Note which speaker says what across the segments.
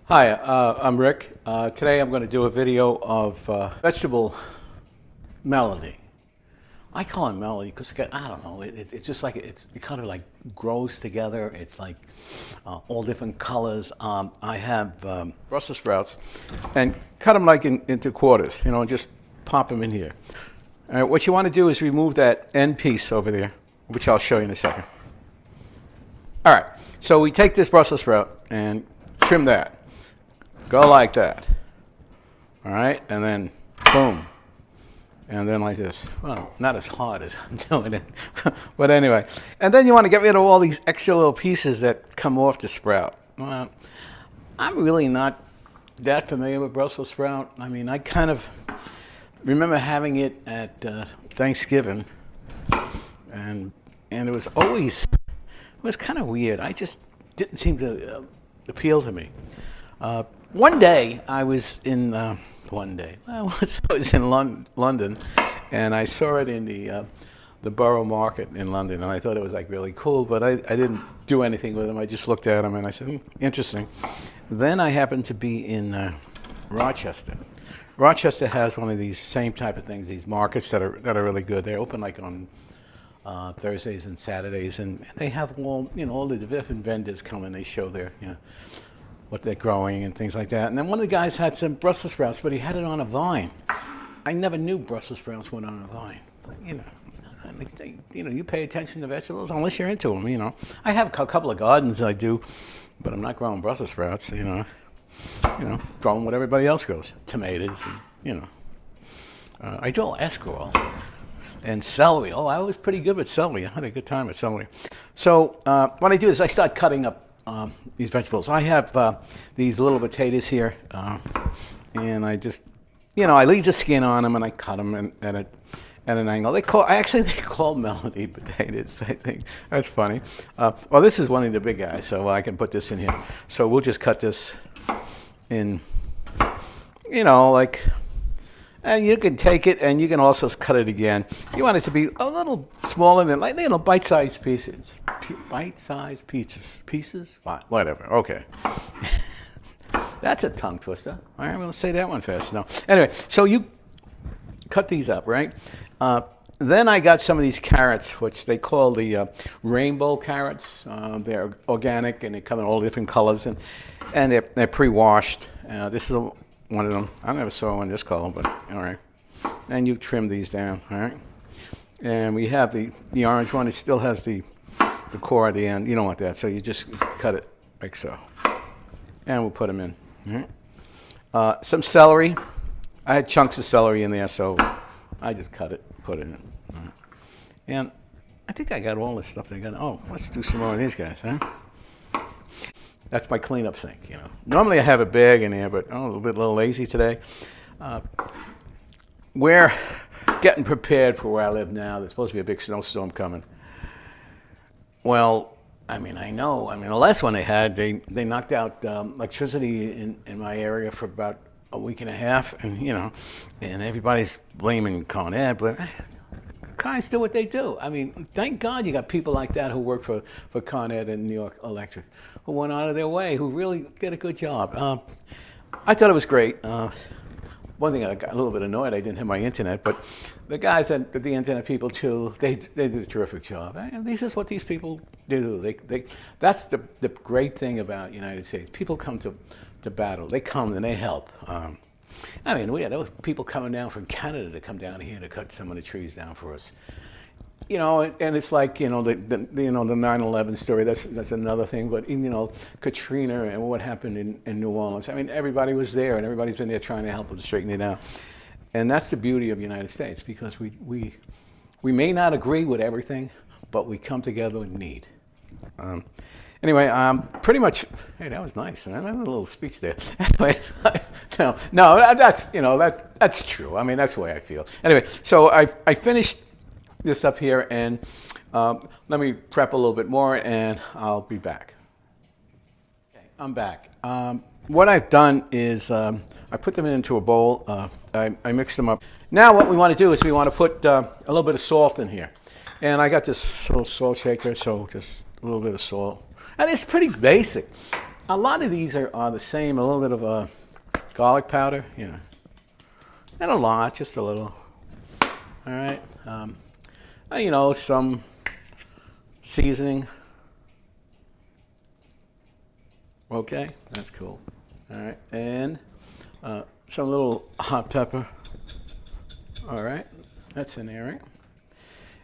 Speaker 1: Hi, I'm Rick. Today I'm going to do a video of vegetable melody. I call it melody because I don't know. It's just like it kind of like grows together. It's like all different colors. I have Brussels sprouts and cut them like into quarters. You know, and just pop them in here. All right, what you want to do is remove that end piece over there, which I'll show you in a second. All right, so we take this Brussels sprout and trim that. Go like that. All right, and then boom. And then like this. Well, not as hard as I'm doing it. But anyway. And then you want to get rid of all these extra little pieces that come off the sprout. Well, I'm really not that familiar with Brussels sprout. I mean, I kind of remember having it at Thanksgiving. And it was always, it was kind of weird. I just didn't seem to appeal to me. One day I was in I was in London, and I saw it in the Borough Market in London, and I thought it was like really cool, but I didn't do anything with them. I just looked at them and I said, interesting. Then I happened to be in Rochester. Rochester has one of these same type of things, these markets that are really good. They're open like on Thursdays and Saturdays, and they have all the different vendors come and they show their what they're growing and things like that. And then one of the guys had some Brussels sprouts, but he had it on a vine. I never knew Brussels sprouts went on a vine. But, you pay attention to vegetables unless you're into them. I have a couple of gardens I do, but I'm not growing Brussels sprouts. Growing what everybody else grows, tomatoes, and, I grow escarole and celery. Oh, I was pretty good with celery. I had a good time with celery. So what I do is I start cutting up these vegetables. I have these little potatoes here, and I just, I leave the skin on them and I cut them at an angle. They call melody potatoes, I think. That's funny. Well, this is one of the big guys, so I can put this in here. So we'll just cut this in, and you can take it and you can also cut it again. You want it to be a little smaller than, bite-sized pieces. Bite-sized pieces? Fine, whatever, okay. That's a tongue twister. All right, I'm going to say that one fast. No. Anyway, so you cut these up, right? Then I got some of these carrots, which they call the rainbow carrots. They're organic and they come in all different colors, and they're pre-washed. This is one of them. I never saw one this color, but all right. And you trim these down, all right? And we have the orange one. It still has the core at the end. You don't want that, so you just cut it like so. And we'll put them in. All right. Some celery. I had chunks of celery in there, so I just cut it, put it in. All right. And I think I got all this stuff. Oh, let's do some more of these guys, huh? That's my cleanup sink, Normally I have a bag in there, but I'm a little lazy today. We're getting prepared for where I live now. There's supposed to be a big snowstorm coming. Well, I know. The last one they had, they knocked out electricity in my area for about a week and a half, and and everybody's blaming Con Ed, but Con Ed's do what they do. Thank God you got people like that who work for Con Ed and New York Electric, who went out of their way, who really did a good job. I thought it was great. One thing, I got a little bit annoyed I didn't have my internet, but the guys at the internet people too, they did a terrific job. And this is what these people do. That's the great thing about the United States. People come to battle. They come and they help. There were people coming down from Canada to come down here to cut some of the trees down for us. And it's like, the 9/11 story, that's another thing, but Katrina and what happened in New Orleans. Everybody was there, and everybody's been there trying to help them to straighten it out. And that's the beauty of the United States, because we may not agree with everything, but we come together in need. Anyway, pretty much, hey, that was nice. I had a little speech there. Anyway, no, that's true. That's the way I feel. Anyway, so I finished this up here, and let me prep a little bit more, and I'll be back. Okay, I'm back. What I've done is I put them into a bowl. I mixed them up. Now what we want to do is we want to put a little bit of salt in here. And I got this little salt shaker, so just a little bit of salt. And it's pretty basic. a lot of these are the same. A little bit of a garlic powder, you know, not a lot, just a little. All right, you know, some seasoning. Okay, that's cool. All right, and some little hot pepper. All right, that's in there, right?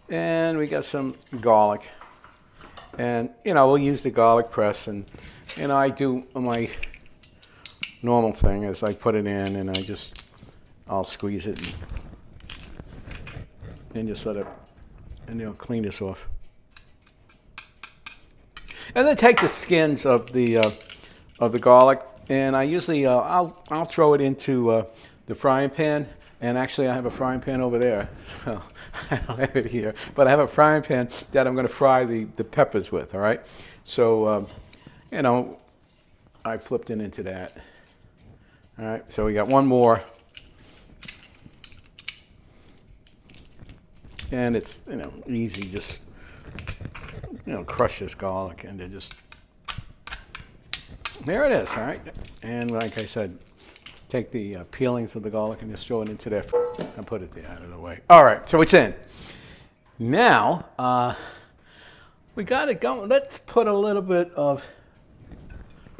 Speaker 1: And we got some garlic. And, you know, we'll use the garlic press. And, you know, I do my normal thing is I put it in and I'll squeeze it and just let it, and you know, clean this off. And then take the skins of the garlic, and I usually I'll throw it into the frying pan. And actually, I have a frying pan over there. Well, I don't have it here, but I have a frying pan that I'm going to fry the peppers with. All right. So, you know, I flipped it into that. All right. So we got one more, and it's, you know, easy. Just, you know, crush this garlic, and then just there it is. All right. And like I said, take the peelings of the garlic and just throw it into there and put it there out of the way. All right, so it's in. Now, we got it going. Let's put a little bit of,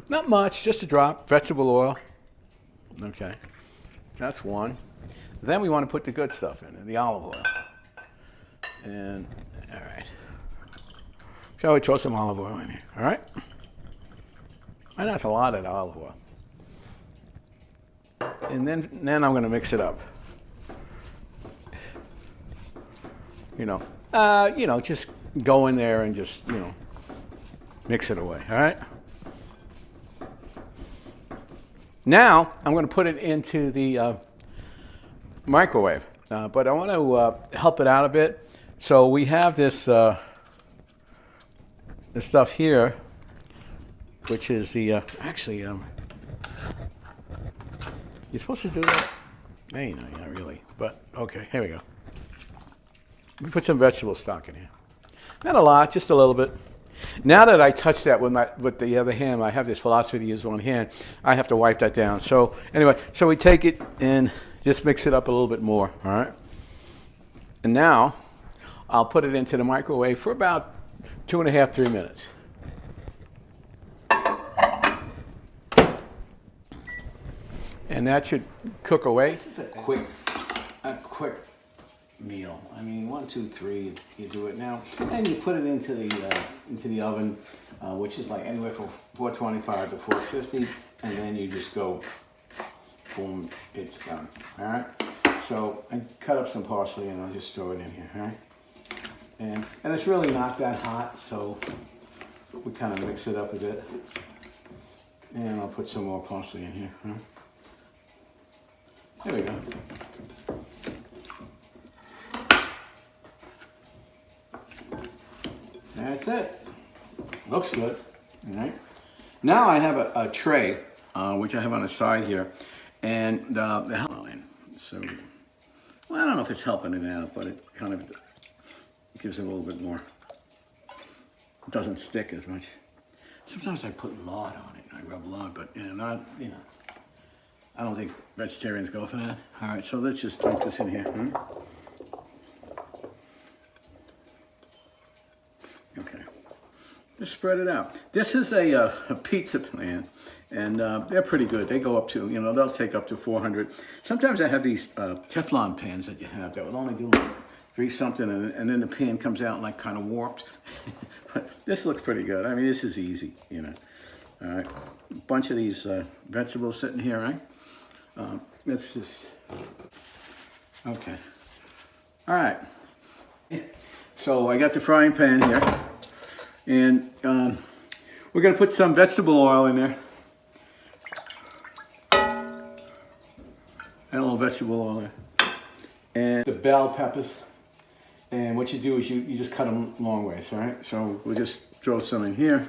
Speaker 1: not much, just a drop, vegetable oil. Okay, that's one. Then we want to put the good stuff in, the olive oil. And, all right. Shall we throw some olive oil in here, all right? And that's a lot of the olive oil. And then I'm going to mix it up. You know, just go in there and just, you know, mix it away. All right. Now I'm going to put it into the microwave, but I want to help it out a bit. So we have this stuff here, which is the actually. You're supposed to do that? Hey, no, not really. But okay, here we go. Let me put some vegetable stock in here. Not a lot, just a little bit. Now that I touch that with the other hand, I have this philosophy to use one hand. I have to wipe that down. So anyway, so we take it and just mix it up a little bit more. All right. And now I'll put it into the microwave for about 2.5, 3 minutes. And that should cook away. This is a quick meal. I mean, 1, 2, 3, you do it now, and you put it into the oven, which is like anywhere from 425 to 450, and then you just go, boom, it's done. All right. So I cut up some parsley and I'll just throw it in here. All right. And it's really not that hot, so we kind of mix it up a bit. And I'll put some more parsley in here. Huh? There we go. That's it. Looks good. All right. Now I have a tray, which I have on the side here, and the hell in. So, well, I don't know if it's helping it out, but it kind of gives it a little bit more. It doesn't stick as much. Sometimes I put lard on it. I rub lard, but I don't think vegetarians go for that. All right, so let's just dump this in here. Okay, just spread it out. This is a pizza pan, and they're pretty good. They go up to, they'll take up to 400. Sometimes I have these Teflon pans that you have that will only do like 3 something, and then the pan comes out like kind of warped. But this looks pretty good. I mean, this is easy, All right, a bunch of these vegetables sitting here, right? Let's just, okay. All right. So I got the frying pan here, and we're gonna put some vegetable oil in there. And a little vegetable oil there. And the bell peppers. And what you do is you just cut them long ways, all right? So we'll just throw some in here.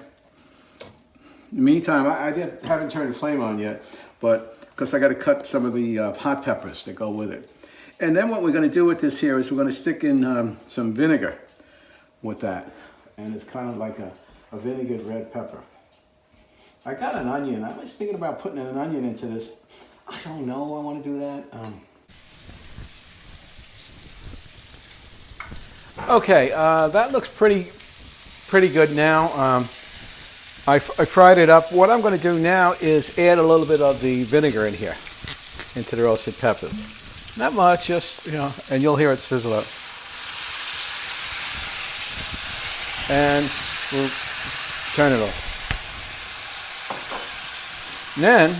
Speaker 1: In the meantime, I haven't turned the flame on yet, but because I got to cut some of the hot peppers that go with it. And then what we're going to do with this here is we're going to stick in some vinegar with that. And it's kind of like a vinegared red pepper. I got an onion. I was thinking about putting an onion into this. I don't know. I want to do that. Okay, that looks pretty good now. I fried it up. What I'm going to do now is add a little bit of the vinegar in here, into the roasted peppers. Not much, just, you know, and you'll hear it sizzle up. And we'll turn it off. And then,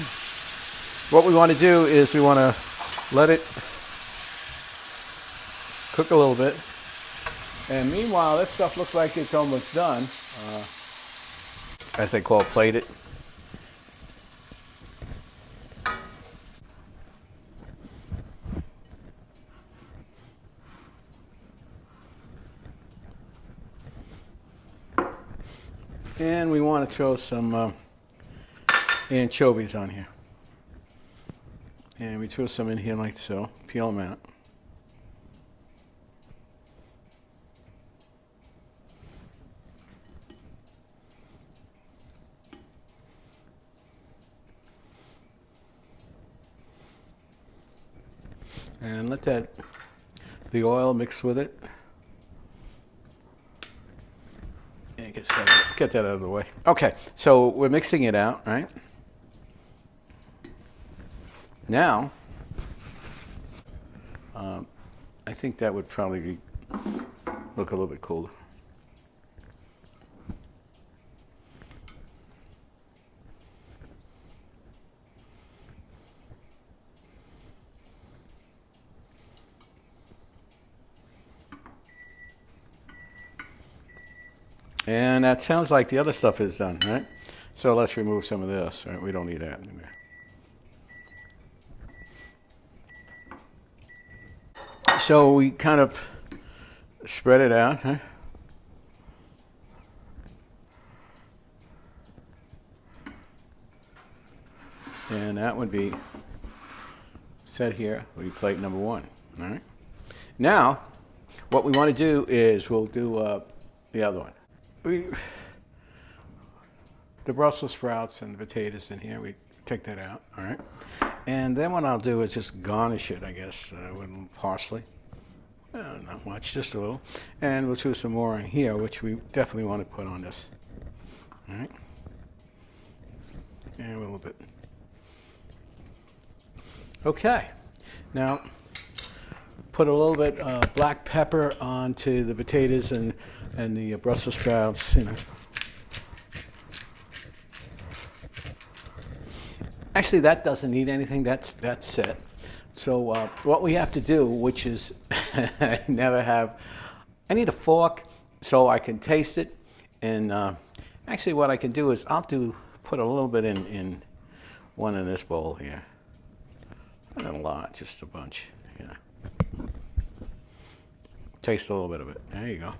Speaker 1: what we want to do is we want to let it cook a little bit. And meanwhile, that stuff looks like it's almost done. As they call it, plate it. And we want to throw some anchovies on here. And we throw some in here like so, peel them out. And let the oil mix with it. And get that out of the way. Okay, so we're mixing it out, right? Now, I think that would probably look a little bit cooler. And that sounds like the other stuff is done, right? So let's remove some of this, right? We don't need that in there. So we kind of spread it out, huh? And that would be set here, would be plate number one, all right? Now, what we want to do is we'll do the other one. The Brussel sprouts and the potatoes in here, we take that out, all right? And then what I'll do is just garnish it, I guess, with a little parsley. Not much, just a little. And we'll choose some more in here, which we definitely want to put on this, all right? And a little bit. Okay, now put a little bit black pepper onto the potatoes and the Brussels sprouts, you know. Actually, that doesn't need anything. That's set. So what we have to do, which is I never have, I need a fork so I can taste it. And actually, what I can do is put a little bit in one in this bowl here. Not a lot, just a bunch. Yeah. Taste a little bit of it. There you go.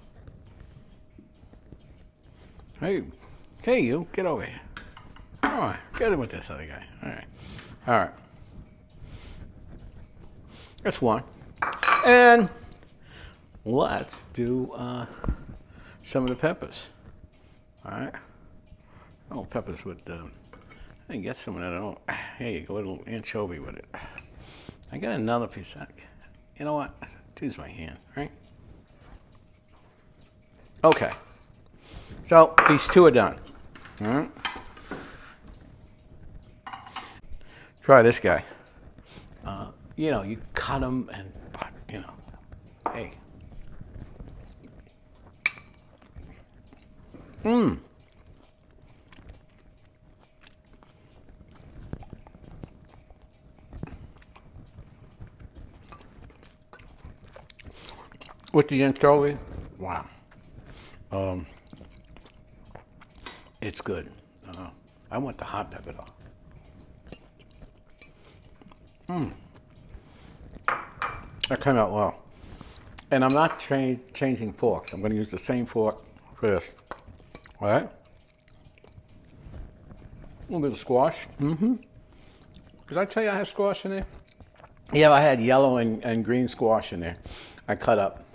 Speaker 1: Hey, you, get over here. Come on, get in with this other guy. All right. That's one. And let's do some of the peppers. All right. Oh, peppers with I can get some of that. Oh, here you go, a little anchovy with it. I got another piece. You know what? Use my hand, right? Okay. So these two are done. All right. Try this guy. You know, you cut them and, you know, hey. With the anchovy, wow. It's good. I want the hot pepper though. That came out well. And I'm not changing forks. I'm going to use the same fork for this. All right? A little bit of squash. Did I tell you I had squash in there? Yeah, I had yellow and green squash in there. I cut up.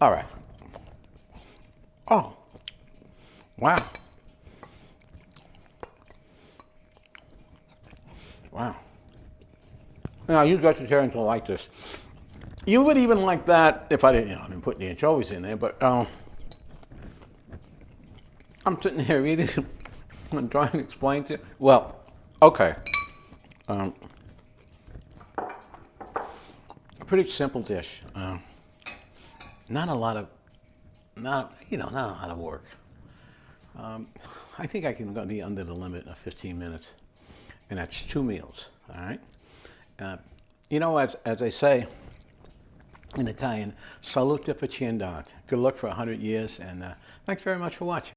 Speaker 1: All right. Oh, wow. Wow. Now, you vegetarians will like this. You would even like that if I didn't, I didn't put the anchovies in there, but I'm sitting here eating and trying to explain to you. Well, okay. A pretty simple dish. Not a lot of, not a lot of work. I think I can be under the limit of 15 minutes, and that's 2 meals. All right. As I say in Italian, salute per 100. Good luck for 100 years, and thanks very much for watching.